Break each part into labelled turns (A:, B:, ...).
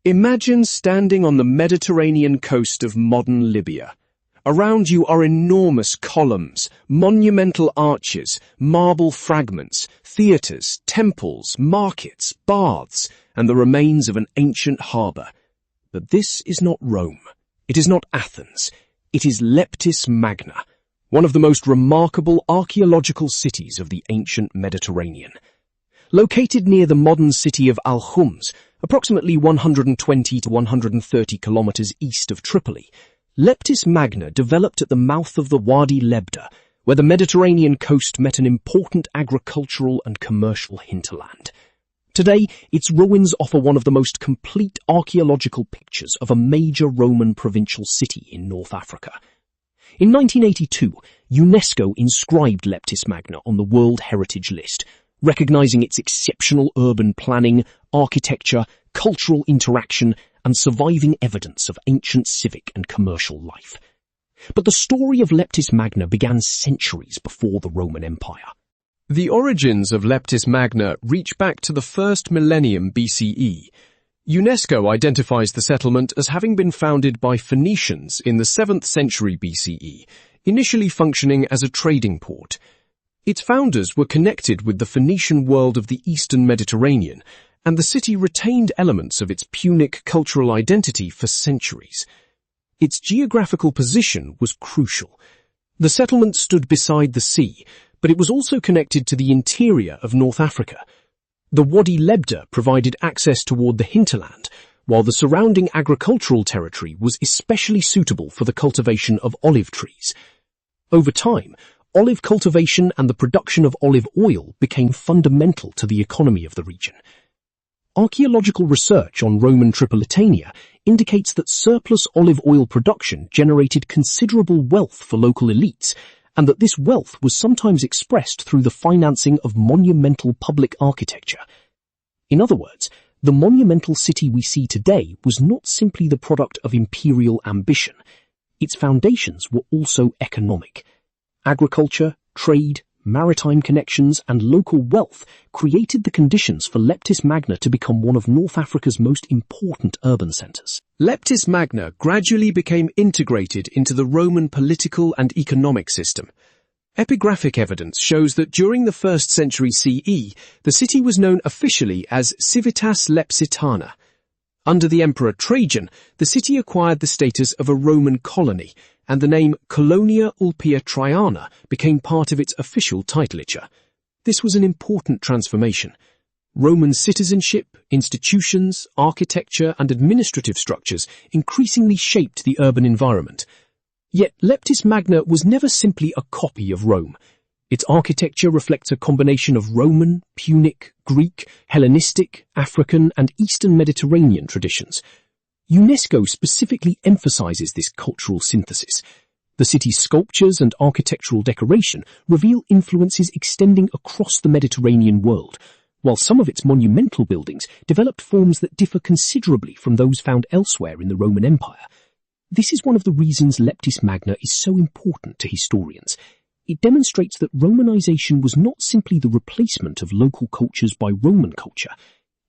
A: Imagine standing on the Mediterranean coast of modern Libya. Around you are enormous columns, monumental arches, marble fragments, theatres, temples, markets, baths, and the remains of an ancient harbour. But this is not Rome. It is not Athens. It is Leptis Magna, one of the most remarkable archaeological cities of the ancient Mediterranean. Located near the modern city of Al-Khums, approximately 120 to 130 kilometers east of Tripoli, Leptis Magna developed at the mouth of the Wadi Lebda, where the Mediterranean coast met an important agricultural and commercial hinterland. Today, its ruins offer one of the most complete archaeological pictures of a major Roman provincial city in North Africa. In 1982, UNESCO inscribed Leptis Magna on the World Heritage List, recognizing its exceptional urban planning, architecture, cultural interaction, and surviving evidence of ancient civic and commercial life. But the story of Leptis Magna began centuries before the Roman Empire.
B: The origins of Leptis Magna reach back to the first millennium BCE. UNESCO identifies the settlement as having been founded by Phoenicians in the 7th century BCE, initially functioning as a trading port. Its founders were connected with the Phoenician world of the Eastern Mediterranean, and the city retained elements of its Punic cultural identity for centuries. Its geographical position was crucial. The settlement stood beside the sea, but it was also connected to the interior of North Africa. The Wadi Lebda provided access toward the hinterland, while the surrounding agricultural territory was especially suitable for the cultivation of olive trees. Over time, olive cultivation and the production of olive oil became fundamental to the economy of the region. Archaeological research on Roman Tripolitania indicates that surplus olive oil production generated considerable wealth for local elites, and that this wealth was sometimes expressed through the financing of monumental public architecture. In other words, the monumental city we see today was not simply the product of imperial ambition. Its foundations were also economic. Agriculture, trade, maritime connections, and local wealth created the conditions for Leptis Magna to become one of North Africa's most important urban centres.
A: Leptis Magna gradually became integrated into the Roman political and economic system. Epigraphic evidence shows that during the 1st century CE, the city was known officially as Civitas Lepsitana. Under the Emperor Trajan, the city acquired the status of a Roman colony, and the name Colonia Ulpia Traiana became part of its official titulature. This was an important transformation. Roman citizenship, institutions, architecture, and administrative structures increasingly shaped the urban environment. Yet Leptis Magna was never simply a copy of Rome. Its architecture reflects a combination of Roman, Punic, Greek, Hellenistic, African, and Eastern Mediterranean traditions. UNESCO specifically emphasizes this cultural synthesis. The city's sculptures and architectural decoration reveal influences extending across the Mediterranean world, while some of its monumental buildings developed forms that differ considerably from those found elsewhere in the Roman Empire. This is one of the reasons Leptis Magna is so important to historians. It demonstrates that Romanization was not simply the replacement of local cultures by Roman culture.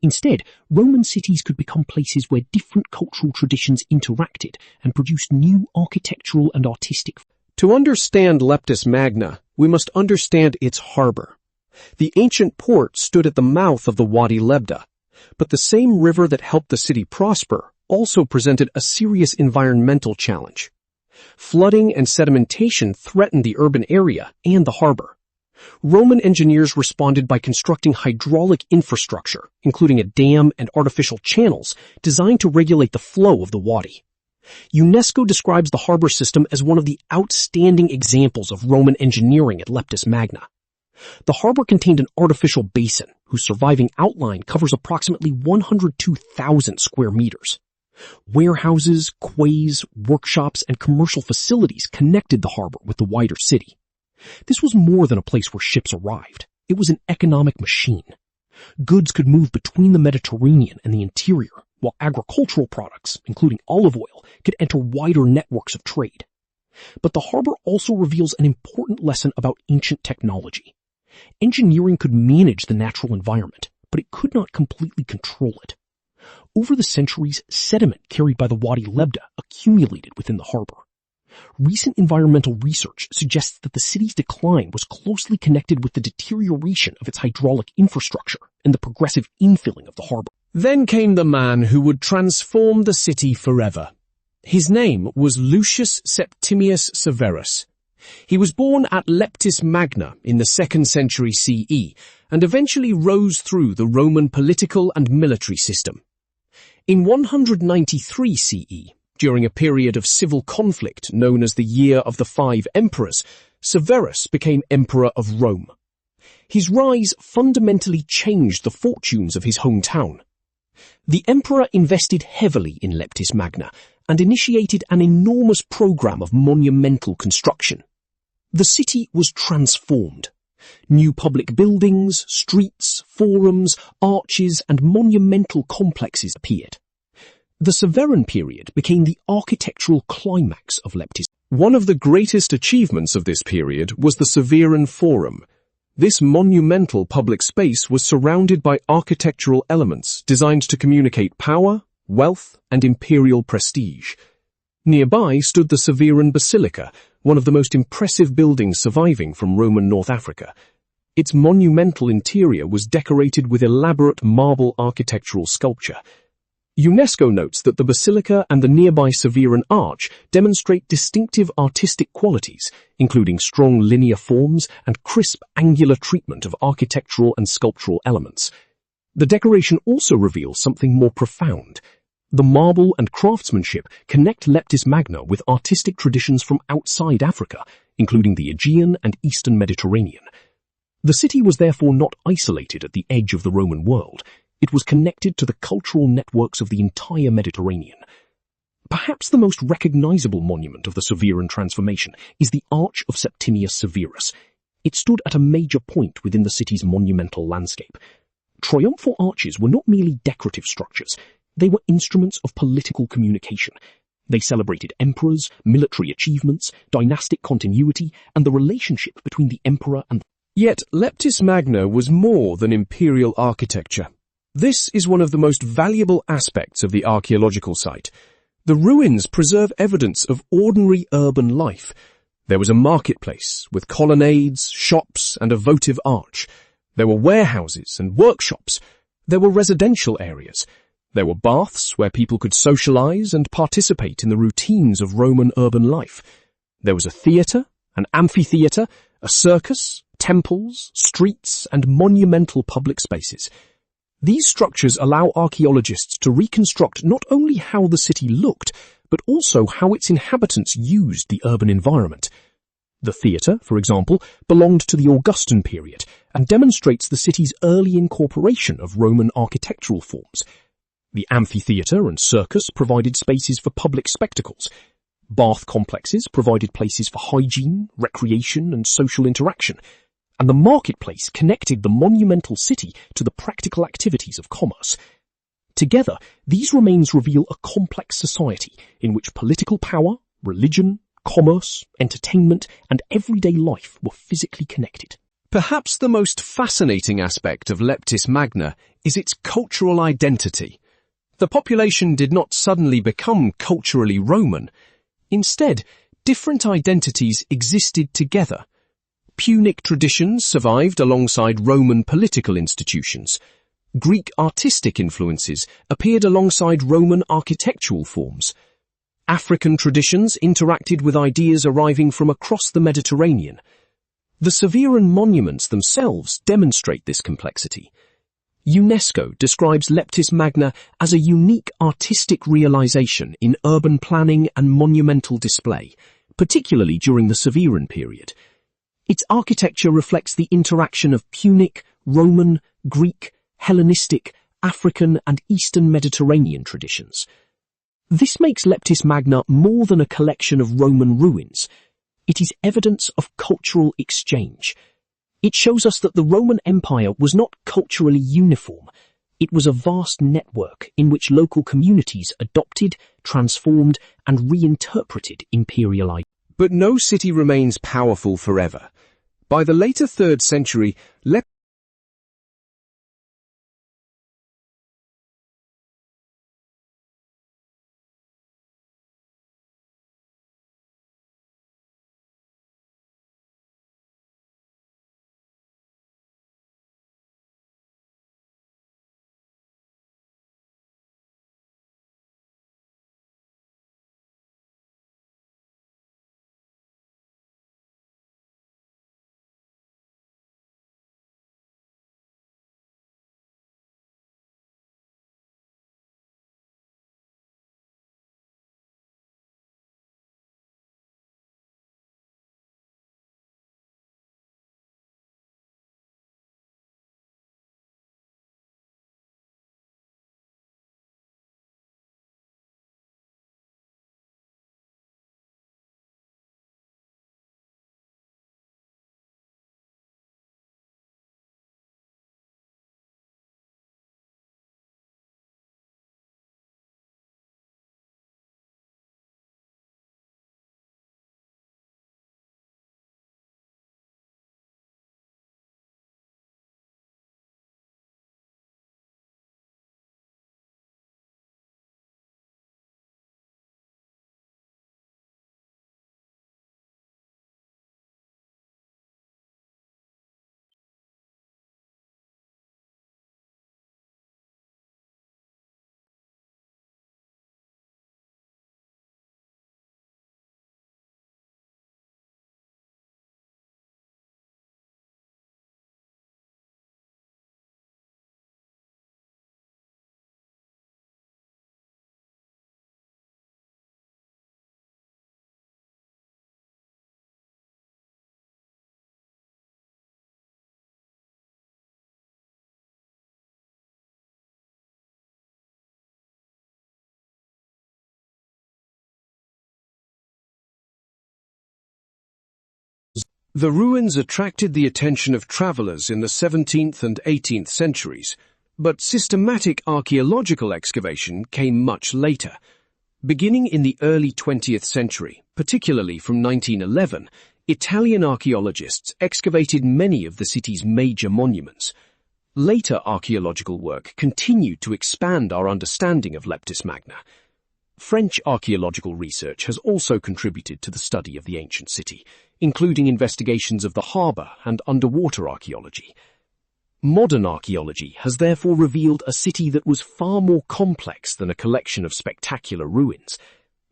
A: Instead, Roman cities could become places where different cultural traditions interacted and produced new architectural and artistic.
B: To understand Leptis Magna, we must understand its harbor. The ancient port stood at the mouth of the Wadi Lebda, but the same river that helped the city prosper also presented a serious environmental challenge. Flooding and sedimentation threatened the urban area and the harbor. Roman engineers responded by constructing hydraulic infrastructure, including a dam and artificial channels, designed to regulate the flow of the Wadi. UNESCO describes the harbor system as one of the outstanding examples of Roman engineering at Leptis Magna. The harbor contained an artificial basin, whose surviving outline covers approximately 102,000 square meters. Warehouses, quays, workshops, and commercial facilities connected the harbor with the wider city. This was more than a place where ships arrived. It was an economic machine. Goods could move between the Mediterranean and the interior, while agricultural products, including olive oil, could enter wider networks of trade. But the harbor also reveals an important lesson about ancient technology. Engineering could manage the natural environment, but it could not completely control it.
C: Over the centuries, sediment carried by the Wadi Lebda accumulated within the harbor. Recent environmental research suggests that the city's decline was closely connected with the deterioration of its hydraulic infrastructure and the progressive infilling of the harbor.
A: Then came the man who would transform the city forever. His name was Lucius Septimius Severus. He was born at Leptis Magna in the 2nd century CE and eventually rose through the Roman political and military system. In 193 CE, during a period of civil conflict known as the Year of the Five Emperors, Severus became Emperor of Rome. His rise fundamentally changed the fortunes of his hometown. The emperor invested heavily in Leptis Magna and initiated an enormous program of monumental construction. The city was transformed. New public buildings, streets, forums, arches, and monumental complexes appeared. The Severan period became the architectural climax of Leptis.
B: One of the greatest achievements of this period was the Severan Forum. This monumental public space was surrounded by architectural elements designed to communicate power, wealth, and imperial prestige. Nearby stood the Severan Basilica, one of the most impressive buildings surviving from Roman North Africa. Its monumental interior was decorated with elaborate marble architectural sculpture. UNESCO notes that the basilica and the nearby Severan Arch demonstrate distinctive artistic qualities, including strong linear forms and crisp angular treatment of architectural and sculptural elements. The decoration also reveals something more profound. The marble and craftsmanship connect Leptis Magna with artistic traditions from outside Africa, including the Aegean and Eastern Mediterranean. The city was therefore not isolated at the edge of the Roman world. It was connected to the cultural networks of the entire Mediterranean. Perhaps the most recognizable monument of the Severan transformation is the Arch of Septimius Severus. It stood at a major point within the city's monumental landscape. Triumphal arches were not merely decorative structures. They were instruments of political communication. They celebrated emperors, military achievements, dynastic continuity, and the relationship between the emperor and... Yet Leptis Magna was more than imperial architecture. This is one of the most valuable aspects of the archaeological site. The ruins preserve evidence of ordinary urban life. There was a marketplace with colonnades, shops, and a votive arch. There were warehouses and workshops. There were residential areas. There were baths where people could socialize and participate in the routines of Roman urban life. There was a theatre, an amphitheatre, a circus, temples, streets, and monumental public spaces. These structures allow archaeologists to reconstruct not only how the city looked, but also how its inhabitants used the urban environment. The theatre, for example, belonged to the Augustan period and demonstrates the city's early incorporation of Roman architectural forms. The amphitheatre and circus provided spaces for public spectacles. Bath complexes provided places for hygiene, recreation, and social interaction. And the marketplace connected the monumental city to the practical activities of commerce. Together, these remains reveal a complex society in which political power, religion, commerce, entertainment, and everyday life were physically connected. Perhaps the most fascinating aspect of Leptis Magna is its cultural identity. The population did not suddenly become culturally Roman. Instead, different identities existed together. Punic traditions survived alongside Roman political institutions. Greek artistic influences appeared alongside Roman architectural forms. African traditions interacted with ideas arriving from across the Mediterranean. The Severan monuments themselves demonstrate this complexity. UNESCO describes Leptis Magna as a unique artistic realization in urban planning and monumental display, particularly during the Severan period. Its architecture reflects the interaction of Punic, Roman, Greek, Hellenistic, African, and Eastern Mediterranean traditions. This makes Leptis Magna more than a collection of Roman ruins. It is evidence of cultural exchange. It shows us that the Roman Empire was not culturally uniform. It was a vast network in which local communities adopted, transformed, and reinterpreted imperial ideas. But no city remains powerful forever. By the later 3rd century, Leptis The ruins attracted the attention of travelers in the 17th and 18th centuries, but systematic archaeological excavation came much later. Beginning in the early 20th century, particularly from 1911, Italian archaeologists excavated many of the city's major monuments. Later archaeological work continued to expand our understanding of Leptis Magna. French archaeological research has also contributed to the study of the ancient city, including investigations of the harbour and underwater archaeology. Modern archaeology has therefore revealed a city that was far more complex than a collection of spectacular ruins.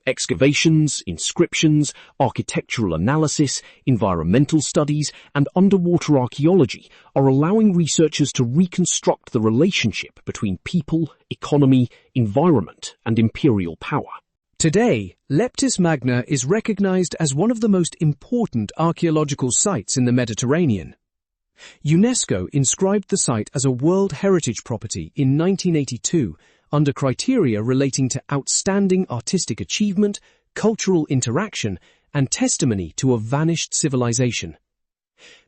B: Excavations, inscriptions, architectural analysis, environmental studies, and underwater archaeology are allowing researchers to reconstruct the relationship between people, economy, environment, and imperial power.
A: Today, Leptis Magna is recognized as one of the most important archaeological sites in the Mediterranean. UNESCO inscribed the site as a World Heritage Property in 1982 under criteria relating to outstanding artistic achievement, cultural interaction, and testimony to a vanished civilization.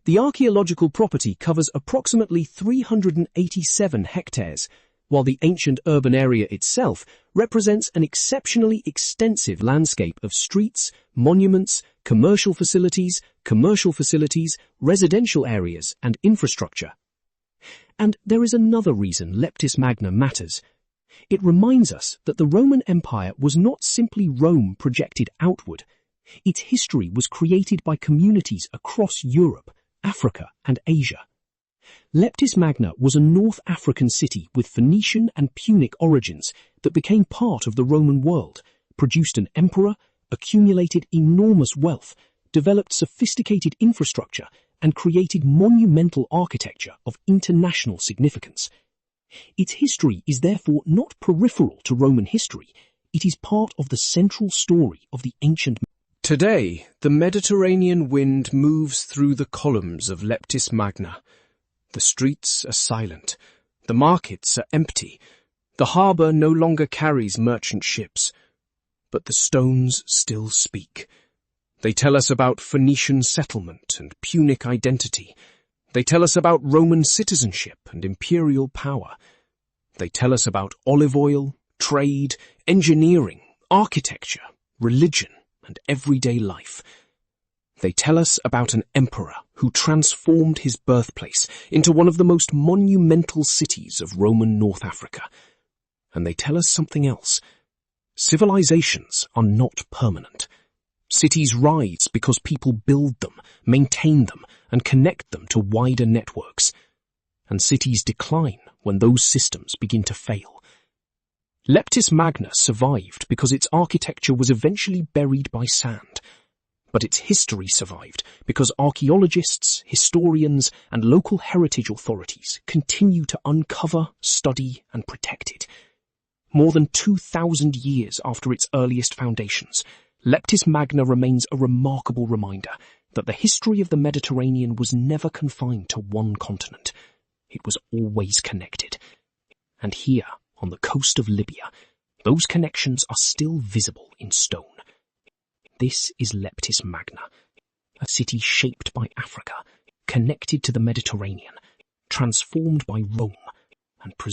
A: The archaeological property covers approximately 387 hectares, while the ancient urban area itself represents an exceptionally extensive landscape of streets, monuments, commercial facilities, residential areas, and infrastructure. And there is another reason Leptis Magna matters. It reminds us that the Roman Empire was not simply Rome projected outward. Its history was created by communities across Europe, Africa, and Asia. Leptis Magna was a North African city with Phoenician and Punic origins that became part of the Roman world, produced an emperor, accumulated enormous wealth, developed sophisticated infrastructure, and created monumental architecture of international significance. Its history is therefore not peripheral to Roman history. It is part of the central story of the ancient.
B: Today, the Mediterranean wind moves through the columns of Leptis Magna. The streets are silent. The markets are empty. The harbour no longer carries merchant ships. But the stones still speak. They tell us about Phoenician settlement and Punic identity. They tell us about Roman citizenship and imperial power. They tell us about olive oil, trade, engineering, architecture, religion, and everyday life. They tell us about an emperor who transformed his birthplace into one of the most monumental cities of Roman North Africa. And they tell us something else. Civilizations are not permanent. Cities rise because people build them, maintain them, and connect them to wider networks. And cities decline when those systems begin to fail. Leptis Magna survived because its architecture was eventually buried by sand. But its history survived because archaeologists, historians, and local heritage authorities continue to uncover, study, and protect it. More than 2,000 years after its earliest foundations, Leptis Magna remains a remarkable reminder that the history of the Mediterranean was never confined to one continent. It was always connected. And here, on the coast of Libya, those connections are still visible in stone. This is Leptis Magna, a city shaped by Africa, connected to the Mediterranean, transformed by Rome, and